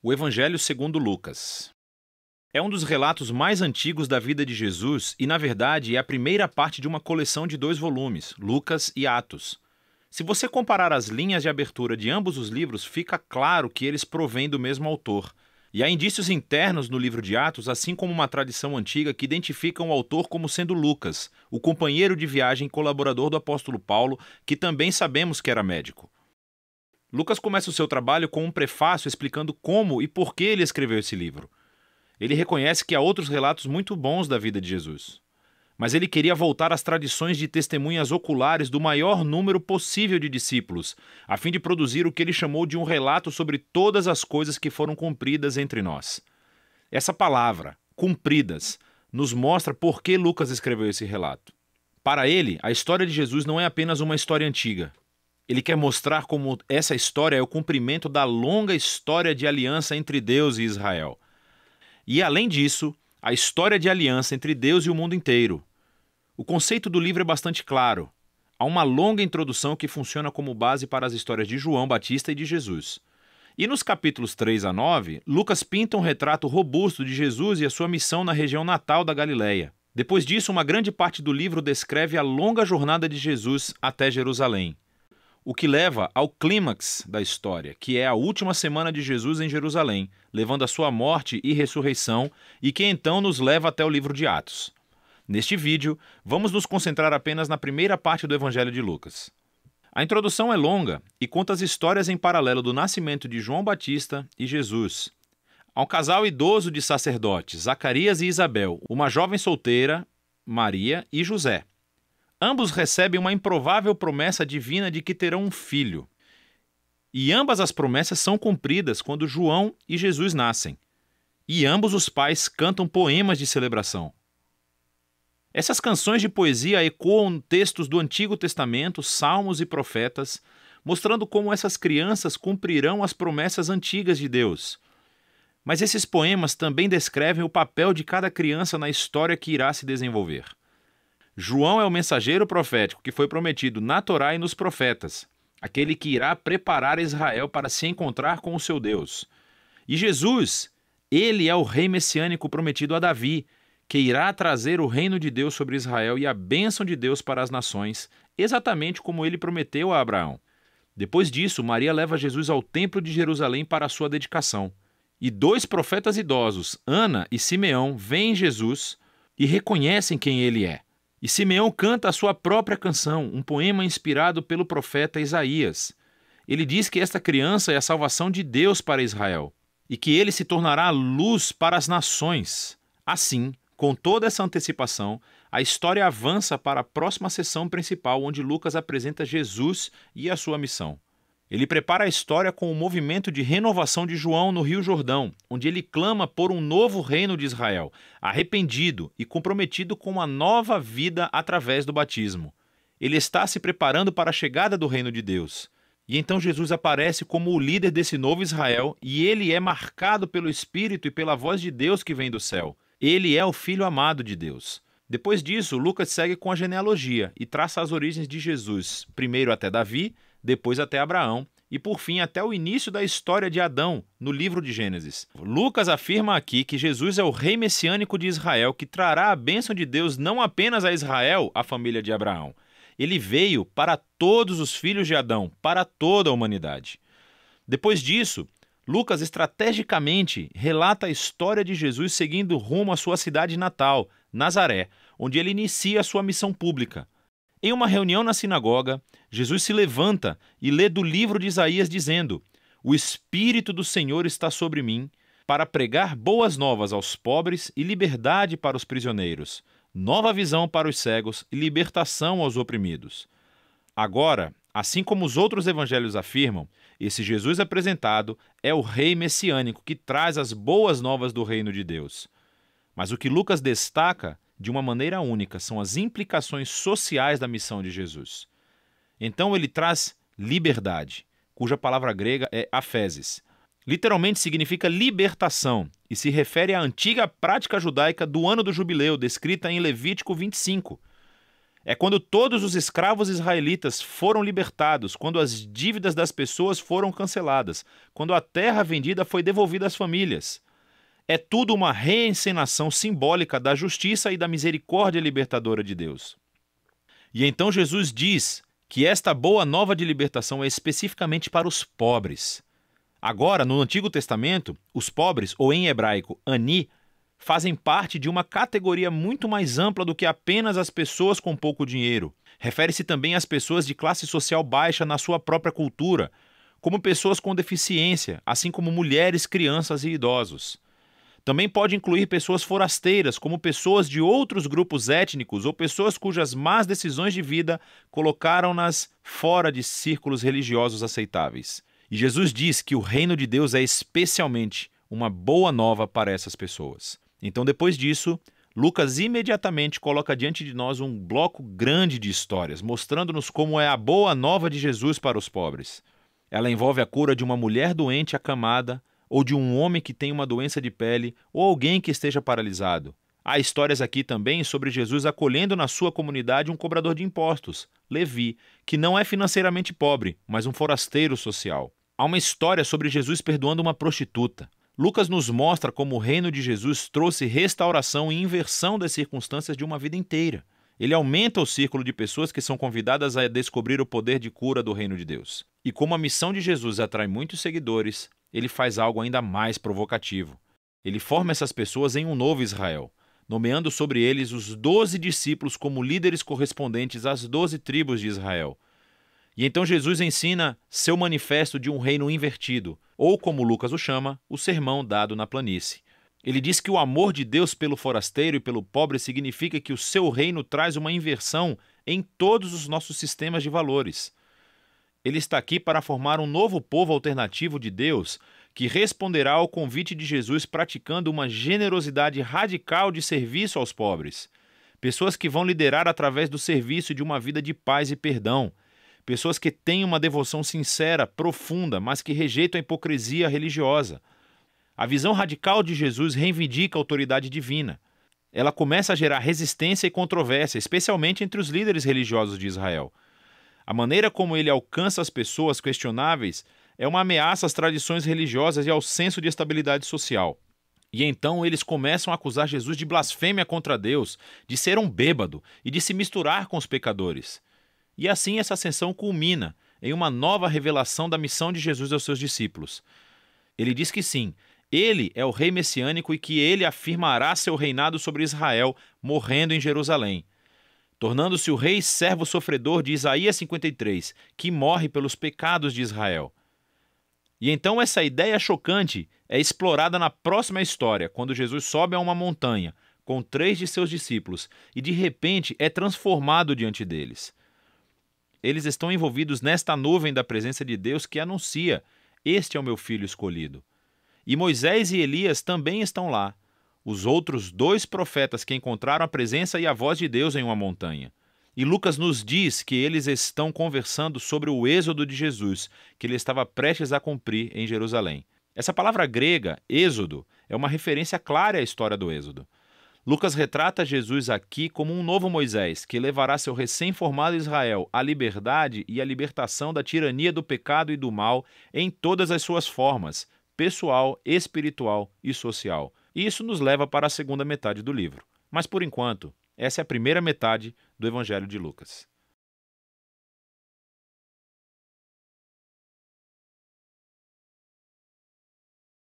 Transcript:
O Evangelho segundo Lucas. É um dos relatos mais antigos da vida de Jesus e, na verdade, é a primeira parte de uma coleção de 2 volumes, Lucas e Atos. Se você comparar as linhas de abertura de ambos os livros, fica claro que eles provêm do mesmo autor. E há indícios internos no livro de Atos, assim como uma tradição antiga que identificam o autor como sendo Lucas, o companheiro de viagem e colaborador do apóstolo Paulo, que também sabemos que era médico. Lucas começa o seu trabalho com um prefácio explicando como e por que ele escreveu esse livro. Ele reconhece que há outros relatos muito bons da vida de Jesus. Mas ele queria voltar às tradições de testemunhas oculares do maior número possível de discípulos, a fim de produzir o que ele chamou de um relato sobre todas as coisas que foram cumpridas entre nós. Essa palavra, cumpridas, nos mostra por que Lucas escreveu esse relato. Para ele, a história de Jesus não é apenas uma história antiga. Ele quer mostrar como essa história é o cumprimento da longa história de aliança entre Deus e Israel. E, além disso, a história de aliança entre Deus e o mundo inteiro. O conceito do livro é bastante claro. Há uma longa introdução que funciona como base para as histórias de João Batista e de Jesus. E nos capítulos 3 a 9, Lucas pinta um retrato robusto de Jesus e a sua missão na região natal da Galileia. Depois disso, uma grande parte do livro descreve a longa jornada de Jesus até Jerusalém. O que leva ao clímax da história, que é a última semana de Jesus em Jerusalém, levando a sua morte e ressurreição, e que então nos leva até o livro de Atos. Neste vídeo, vamos nos concentrar apenas na primeira parte do Evangelho de Lucas. A introdução é longa e conta as histórias em paralelo do nascimento de João Batista e Jesus. Há um casal idoso de sacerdotes, Zacarias e Isabel, uma jovem solteira, Maria e José. Ambos recebem uma improvável promessa divina de que terão um filho. E ambas as promessas são cumpridas quando João e Jesus nascem. E ambos os pais cantam poemas de celebração. Essas canções de poesia ecoam textos do Antigo Testamento, salmos e profetas, mostrando como essas crianças cumprirão as promessas antigas de Deus. Mas esses poemas também descrevem o papel de cada criança na história que irá se desenvolver. João é o mensageiro profético que foi prometido na Torá e nos profetas, aquele que irá preparar Israel para se encontrar com o seu Deus. E Jesus, ele é o rei messiânico prometido a Davi, que irá trazer o reino de Deus sobre Israel e a bênção de Deus para as nações, exatamente como ele prometeu a Abraão. Depois disso, Maria leva Jesus ao templo de Jerusalém para a sua dedicação. E 2 profetas idosos, Ana e Simeão, veem Jesus e reconhecem quem ele é. E Simeão canta a sua própria canção, um poema inspirado pelo profeta Isaías. Ele diz que esta criança é a salvação de Deus para Israel e que ele se tornará luz para as nações. Assim, com toda essa antecipação, a história avança para a próxima sessão principal, onde Lucas apresenta Jesus e a sua missão. Ele prepara a história com o movimento de renovação de João no Rio Jordão, onde ele clama por um novo reino de Israel, arrependido e comprometido com uma nova vida através do batismo. Ele está se preparando para a chegada do reino de Deus. E então Jesus aparece como o líder desse novo Israel, e ele é marcado pelo Espírito e pela voz de Deus que vem do céu. Ele é o Filho amado de Deus. Depois disso, Lucas segue com a genealogia e traça as origens de Jesus, primeiro até Davi, depois até Abraão, e por fim até o início da história de Adão, no livro de Gênesis. Lucas afirma aqui que Jesus é o rei messiânico de Israel, que trará a bênção de Deus não apenas a Israel, a família de Abraão. Ele veio para todos os filhos de Adão, para toda a humanidade. Depois disso, Lucas estrategicamente relata a história de Jesus seguindo rumo à sua cidade natal, Nazaré, onde ele inicia a sua missão pública. Em uma reunião na sinagoga, Jesus se levanta e lê do livro de Isaías dizendo: "O Espírito do Senhor está sobre mim, para pregar boas novas aos pobres e liberdade para os prisioneiros, nova visão para os cegos e libertação aos oprimidos." Agora, assim como os outros evangelhos afirmam, esse Jesus apresentado é o rei messiânico que traz as boas novas do reino de Deus. Mas o que Lucas destaca de uma maneira única são as implicações sociais da missão de Jesus. Então ele traz liberdade, cuja palavra grega é aphesis. Literalmente significa libertação e se refere à antiga prática judaica do ano do jubileu, descrita em Levítico 25. É quando todos os escravos israelitas foram libertados, quando as dívidas das pessoas foram canceladas, quando a terra vendida foi devolvida às famílias. É tudo uma reencenação simbólica da justiça e da misericórdia libertadora de Deus. E então Jesus diz que esta boa nova de libertação é especificamente para os pobres. Agora, no Antigo Testamento, os pobres, ou em hebraico, ani, fazem parte de uma categoria muito mais ampla do que apenas as pessoas com pouco dinheiro. Refere-se também às pessoas de classe social baixa na sua própria cultura, como pessoas com deficiência, assim como mulheres, crianças e idosos. Também pode incluir pessoas forasteiras, como pessoas de outros grupos étnicos ou pessoas cujas más decisões de vida colocaram-nas fora de círculos religiosos aceitáveis. E Jesus diz que o reino de Deus é especialmente uma boa nova para essas pessoas. Então, depois disso, Lucas imediatamente coloca diante de nós um bloco grande de histórias, mostrando-nos como é a boa nova de Jesus para os pobres. Ela envolve a cura de uma mulher doente acamada, ou de um homem que tem uma doença de pele, ou alguém que esteja paralisado. Há histórias aqui também sobre Jesus acolhendo na sua comunidade um cobrador de impostos, Levi, que não é financeiramente pobre, mas um forasteiro social. Há uma história sobre Jesus perdoando uma prostituta. Lucas nos mostra como o reino de Jesus trouxe restauração e inversão das circunstâncias de uma vida inteira. Ele aumenta o círculo de pessoas que são convidadas a descobrir o poder de cura do reino de Deus. E como a missão de Jesus atrai muitos seguidores, ele faz algo ainda mais provocativo. Ele forma essas pessoas em um novo Israel, nomeando sobre eles os 12 discípulos como líderes correspondentes às 12 tribos de Israel. E então Jesus ensina seu manifesto de um reino invertido, ou como Lucas o chama, o sermão dado na planície. Ele diz que o amor de Deus pelo forasteiro e pelo pobre significa que o seu reino traz uma inversão em todos os nossos sistemas de valores. Ele está aqui para formar um novo povo alternativo de Deus que responderá ao convite de Jesus praticando uma generosidade radical de serviço aos pobres. Pessoas que vão liderar através do serviço de uma vida de paz e perdão. Pessoas que têm uma devoção sincera, profunda, mas que rejeitam a hipocrisia religiosa. A visão radical de Jesus reivindica a autoridade divina. Ela começa a gerar resistência e controvérsia, especialmente entre os líderes religiosos de Israel. A maneira como ele alcança as pessoas questionáveis é uma ameaça às tradições religiosas e ao senso de estabilidade social. E então eles começam a acusar Jesus de blasfêmia contra Deus, de ser um bêbado e de se misturar com os pecadores. E assim essa ascensão culmina em uma nova revelação da missão de Jesus aos seus discípulos. Ele diz que sim, ele é o rei messiânico e que ele afirmará seu reinado sobre Israel, morrendo em Jerusalém, tornando-se o rei servo sofredor de Isaías 53, que morre pelos pecados de Israel. E então essa ideia chocante é explorada na próxima história, quando Jesus sobe a uma montanha com 3 de seus discípulos e de repente é transformado diante deles. Eles estão envolvidos nesta nuvem da presença de Deus que anuncia: "Este é o meu filho escolhido". E Moisés e Elias também estão lá, os outros 2 profetas que encontraram a presença e a voz de Deus em uma montanha. E Lucas nos diz que eles estão conversando sobre o êxodo de Jesus, que ele estava prestes a cumprir em Jerusalém. Essa palavra grega, êxodo, é uma referência clara à história do êxodo. Lucas retrata Jesus aqui como um novo Moisés, que levará seu recém-formado Israel à liberdade e à libertação da tirania do pecado e do mal em todas as suas formas, pessoal, espiritual e social. E isso nos leva para a segunda metade do livro. Mas, por enquanto, essa é a primeira metade do Evangelho de Lucas.